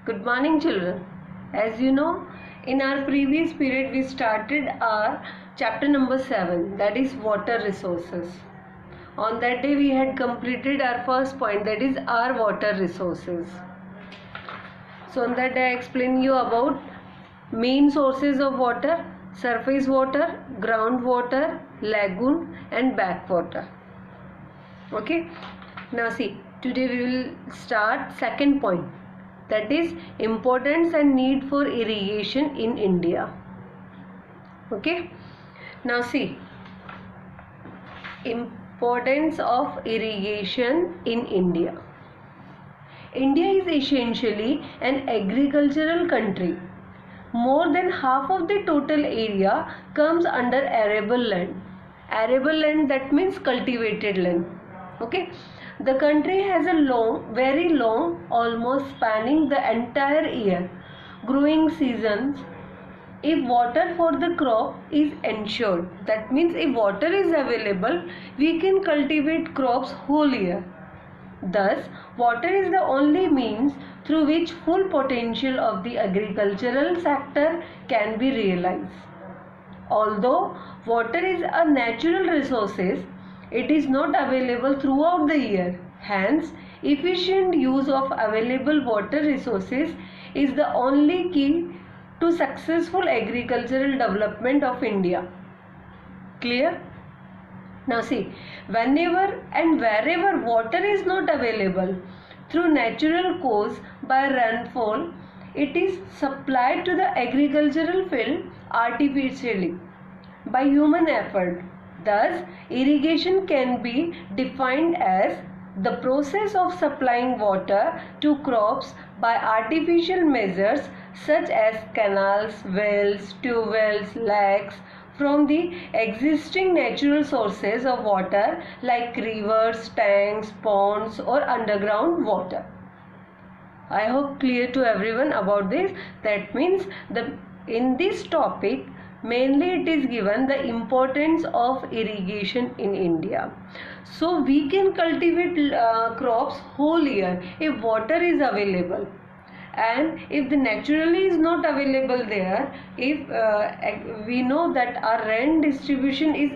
Good morning, children. As you know, in our previous period we started our chapter number 7, that is water resources. On that day we had completed our first point, that is our water resources. So on that day I explained you about main sources of water, surface water, groundwater, lagoon and backwater. Okay. Now see, today we will start second point, that is importance and need for irrigation in India. Okay. Now see, importance of irrigation in India. India is essentially an agricultural country. More than half of the total area comes under arable land. Arable land, that means cultivated land. Okay. The country has a long, very long, almost spanning the entire year, growing seasons. If water for the crop is ensured, that means if water is available, we can cultivate crops whole year. Thus, water is the only means through which full potential of the agricultural sector can be realized. Although water is a natural resource, it is not available throughout the year. Hence, efficient use of available water resources is the only key to successful agricultural development of India. Clear? Now see, whenever and wherever water is not available through natural cause by rainfall, it is supplied to the agricultural field artificially by human effort. Thus, irrigation can be defined as the process of supplying water to crops by artificial measures such as canals, wells, tube wells, lakes from the existing natural sources of water like rivers, tanks, ponds or underground water. I hope clear to everyone about this. That means in this topic mainly it is given the importance of irrigation in India. So we can cultivate crops whole year if water is available, and if the naturally is not available there, if we know that our rain distribution is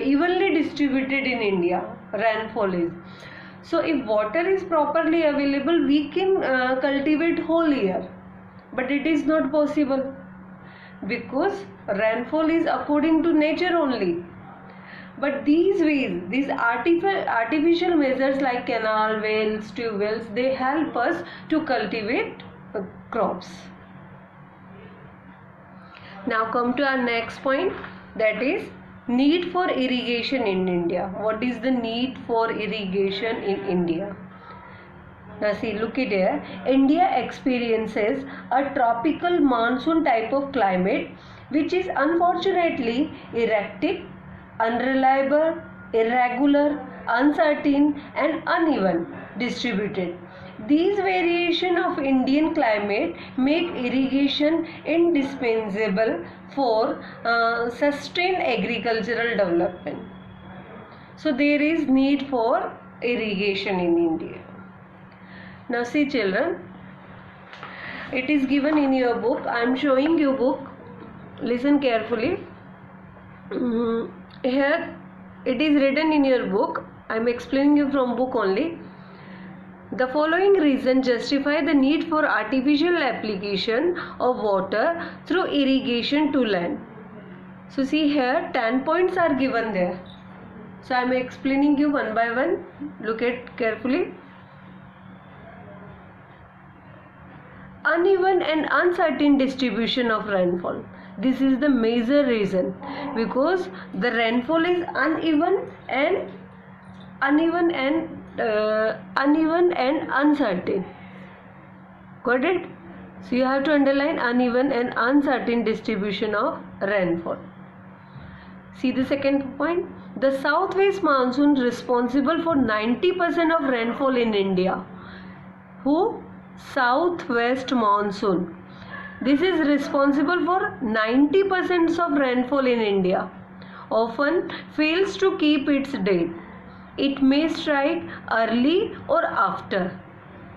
evenly distributed in India, rainfall is. So if water is properly available, we can cultivate whole year, but it is not possible because rainfall is according to nature only. But these ways, these artificial measures like canal, wells, tube wells, they help us to cultivate crops. Now come to our next point, that is need for irrigation in India. What is the need for irrigation in India? Now see, look at here. India experiences a tropical monsoon type of climate which is unfortunately erratic, unreliable, irregular, uncertain and uneven distributed. These variations of Indian climate make irrigation indispensable for sustained agricultural development. So there is need for irrigation in India. Now see children, it is given in your book. I am showing you book. Listen carefully. Here it is written in your book. I am explaining you from book only. The following reasons justify the need for artificial application of water through irrigation to land. So see here 10 points are given there. So I am explaining you one by one. Look at carefully. Uneven and uncertain distribution of rainfall. This is the major reason, because the rainfall is uneven and uncertain. Got it? So you have to underline uneven and uncertain distribution of rainfall. See the second point. The southwest monsoon responsible for 90% of rainfall in India. Who? Southwest monsoon. This is responsible for 90% of rainfall in India. Often fails to keep its date. It may strike early or after.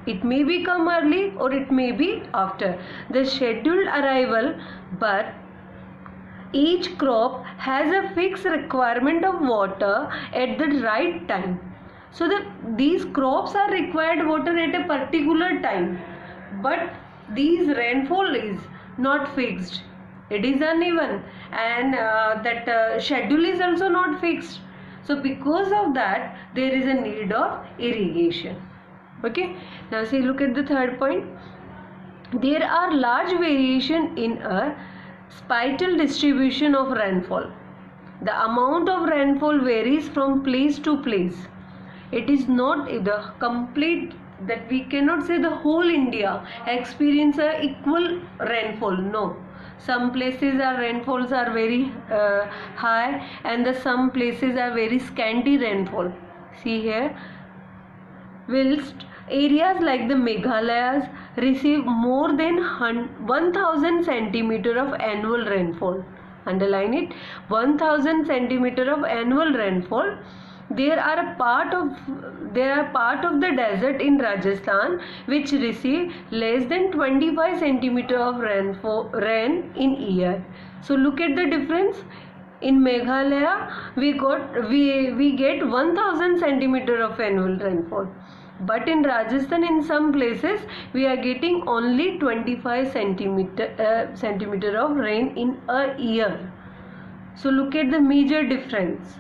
It may be come early or it may be after the scheduled arrival, but each crop has a fixed requirement of water at the right time. So these crops are required water at a particular time, but these rainfall is not fixed. It is uneven, and that schedule is also not fixed. So because of that, there is a need of irrigation. Okay. Now see, look at the third point. There are large variation in a spatial distribution of rainfall. The amount of rainfall varies from place to place. It is not the complete that we cannot say the whole India experience a equal rainfall. No, some places our rainfalls are very high, and some places are very scanty rainfall. See here, whilst areas like the Meghalayas receive more than 1000 centimeter of annual rainfall. Underline it, 1000 centimeter of annual rainfall. There are part of the desert in Rajasthan which receive less than 25 centimeter of rain in year. So look at the difference. In Meghalaya we get 1000 centimeter of annual rainfall, but in Rajasthan in some places we are getting only 25 centimeter of rain in a year. So look at the major difference.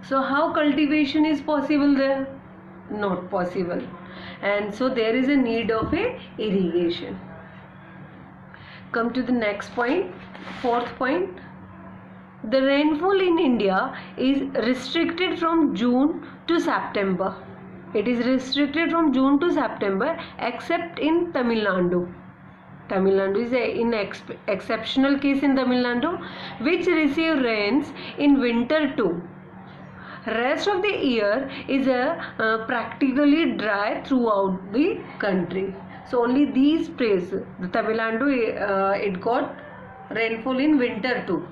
So how cultivation is possible there? Not possible. And so there is a need of a irrigation. Come to the next point, fourth point. The rainfall in India is restricted from June to September. It is restricted from June to September except in Tamil Nadu. Tamil Nadu is in exceptional case in Tamil Nadu, which receive rains in winter too. Rest of the year is practically dry throughout the country. So only these places, the Tamil Nadu, it got rainfall in winter too,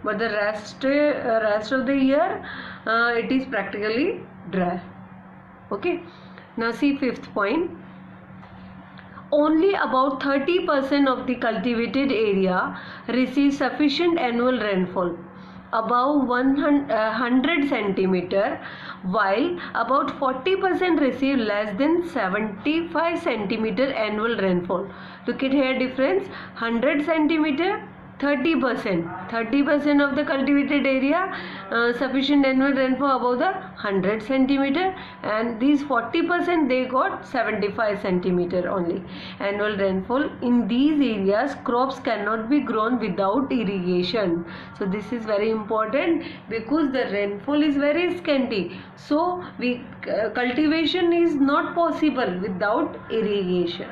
but the rest of the year it is practically dry. Okay. Now see fifth point. Only about 30% of the cultivated area receives sufficient annual rainfall, above 100 centimeter, while about 40% receive less than 75 centimeter annual rainfall. Look at here difference, 100 centimeter, 30% of the cultivated area sufficient annual rainfall above the 100 centimeter, and these 40% they got 75 centimeter only annual rainfall. In these areas crops cannot be grown without irrigation. So this is very important because the rainfall is very scanty, so cultivation is not possible without irrigation.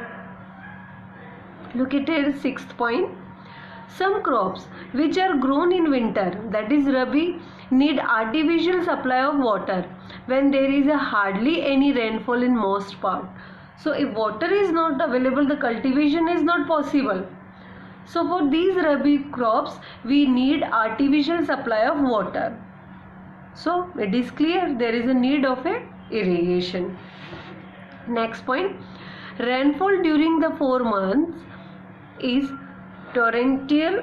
Look at the sixth point. Some crops which are grown in winter, that is Rabi, need artificial supply of water when there is hardly any rainfall in most part. So if water is not available, the cultivation is not possible. So for these Rabi crops we need artificial supply of water. So it is clear there is a need of a irrigation. Next point, rainfall during the 4 months is torrential,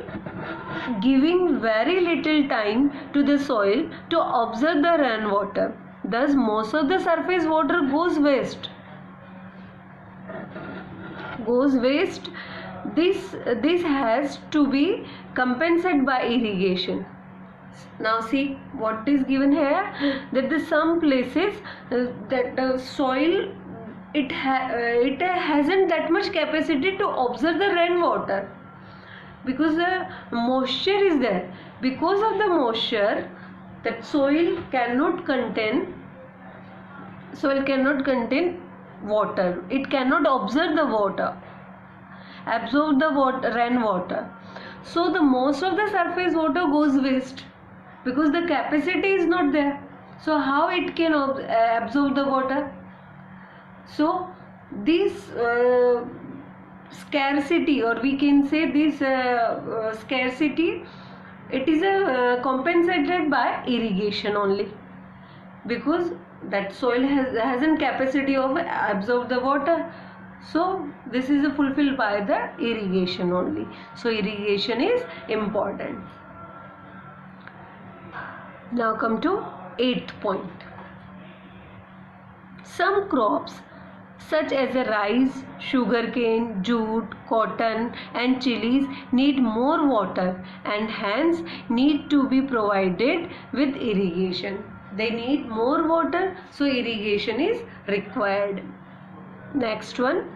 giving very little time to the soil to absorb the rainwater. Thus most of the surface water goes waste. This has to be compensated by irrigation. Now see what is given here, that the some places that the soil it hasn't that much capacity to absorb the rainwater, because the moisture is there. Because of the moisture, that soil cannot contain water. It cannot absorb the rainwater. So the most of the surface water goes waste because the capacity is not there. So how it can absorb the water? So this scarcity, or we can say this scarcity, it is compensated by irrigation only, because that soil hasn't capacity of absorb the water. So this is fulfilled by the irrigation only. So irrigation is important. Now come to 8th point. Some crops such as rice, sugarcane, jute, cotton and chilies need more water and hence need to be provided with irrigation. They need more water, so irrigation is required. Next one.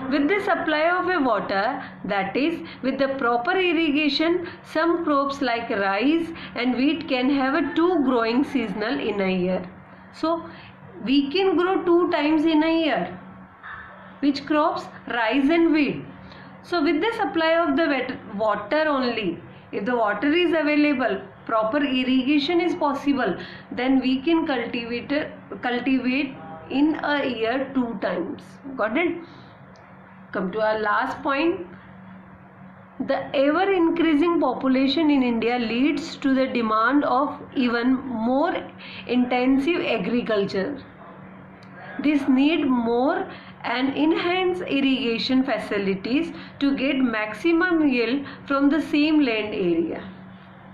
With the supply of a water, that is with the proper irrigation, some crops like rice and wheat can have a 2 growing seasonal in a year. So we can grow 2 times in a year. Which crops? Rice and wheat. So with the supply of the water only, if the water is available, proper irrigation is possible, then we can cultivate in a year 2 times. Got it? Come to our last point. The ever increasing population in India leads to the demand of even more intensive agriculture. This need more and enhance irrigation facilities to get maximum yield from the same land area.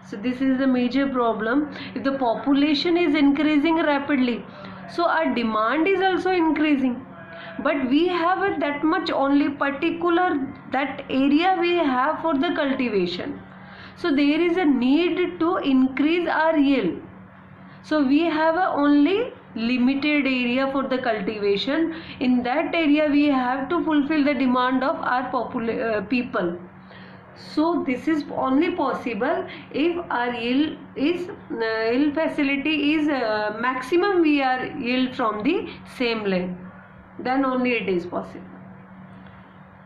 So this is the major problem. If the population is increasing rapidly, so our demand is also increasing. But we have that much only particular that area we have for the cultivation. So there is a need to increase our yield. So we have only limited area for the cultivation. In that area we have to fulfill the demand of our people. So this is only possible if our yield facility is maximum we are yield from the same land. Then only it is possible.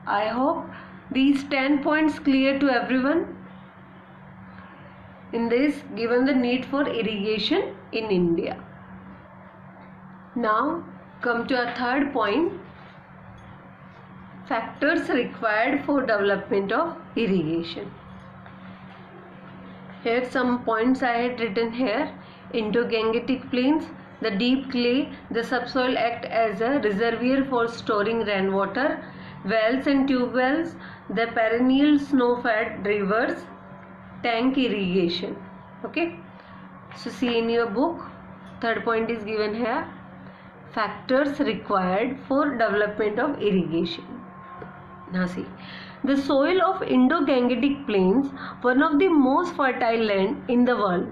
I hope these 10 points clear to everyone. In this, given the need for irrigation in India. Now come to our third point. Factors required for development of irrigation. Here some points I had written here. Indo-Gangetic plains, the deep clay, the subsoil act as a reservoir for storing rainwater, wells and tube wells, the perennial snow-fed rivers, tank irrigation. Okay. So see in your book, third point is given here. Factors required for development of irrigation. Now see, the soil of Indo-Gangetic plains, one of the most fertile land in the world.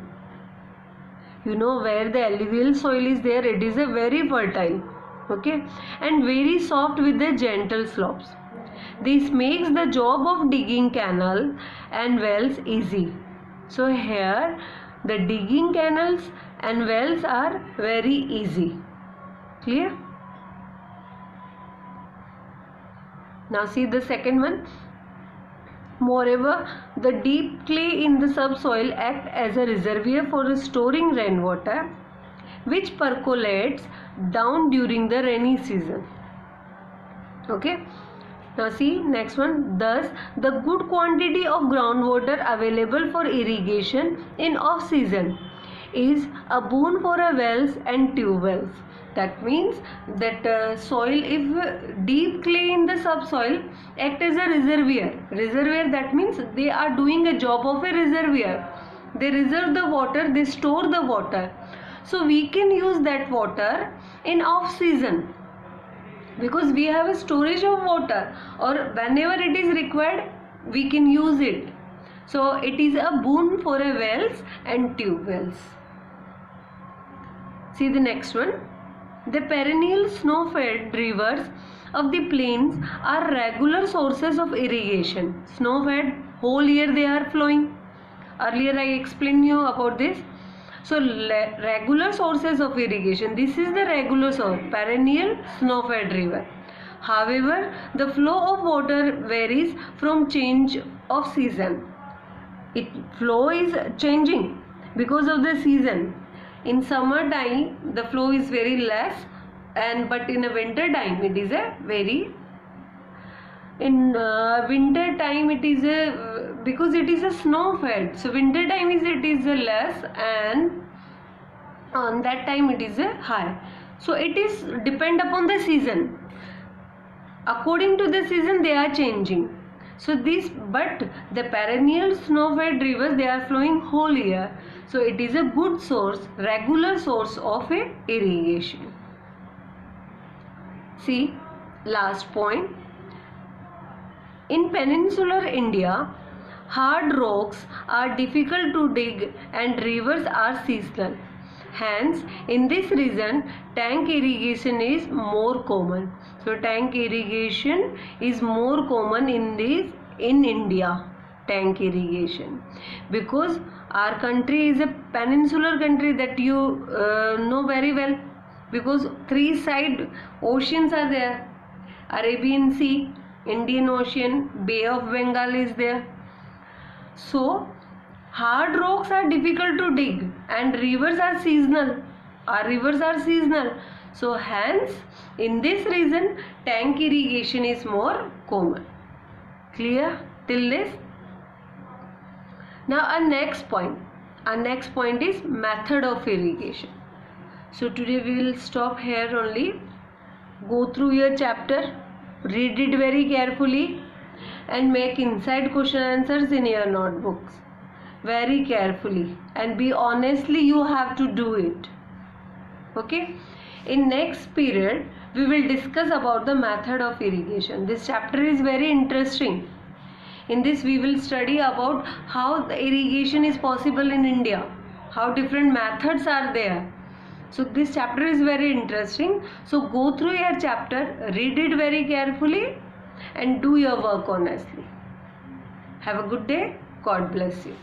You know where the alluvial soil is there, it is a very fertile, okay, and very soft with the gentle slopes. This makes the job of digging canal and wells easy. So here the digging canals and wells are very easy. Clear? Now see the second one. Moreover, the deep clay in the subsoil act as a reservoir for storing rainwater, which percolates down during the rainy season. Okay. Now see next one. Thus, the good quantity of groundwater available for irrigation in off season is a boon for a wells and tube wells. That means that soil, if deep clay in the subsoil act as a reservoir, that means they are doing a job of a reservoir. They reserve the water, they store the water. So we can use that water in off season because we have a storage of water, or whenever it is required we can use it. So it is a boon for a wells and tube wells. See the next one. The perennial snow-fed rivers of the plains are regular sources of irrigation. Snow-fed, whole year they are flowing. Earlier I explained you about this. So regular sources of irrigation. This is the regular source, perennial snow-fed river. However, the flow of water varies from change of season. Flow is changing because of the season. In summer time the flow is very less, but in a winter time it is a very, in winter time it is a, because it is a snow fed, so winter time it is a less, and on that time it is a high. So it is depend upon the season. according to the season they are changing. So but the perennial snow-fed rivers, they are flowing whole year. So it is a good source, regular source of irrigation. See, last point. In peninsular India, hard rocks are difficult to dig and rivers are seasonal. Hence, in this region, tank irrigation is more common. So, tank irrigation is more common in India. Tank irrigation, because our country is a peninsular country, that you know very well, because 3 side oceans are there: Arabian Sea, Indian Ocean, Bay of Bengal is there. So hard rocks are difficult to dig and rivers are seasonal. Our rivers are seasonal. So hence in this region tank irrigation is more common. Clear till this? Now our next point is method of irrigation. So today we will stop here only. Go through your chapter, read it very carefully and make inside question answers in your notebooks very carefully, and be honestly, you have to do it. Okay, in next period we will discuss about the method of irrigation. This chapter is very interesting. In this we will study about how the irrigation is possible in India, how different methods are there. So this chapter is very interesting. So go through your chapter, read it very carefully and do your work honestly. Have a good day. God bless you.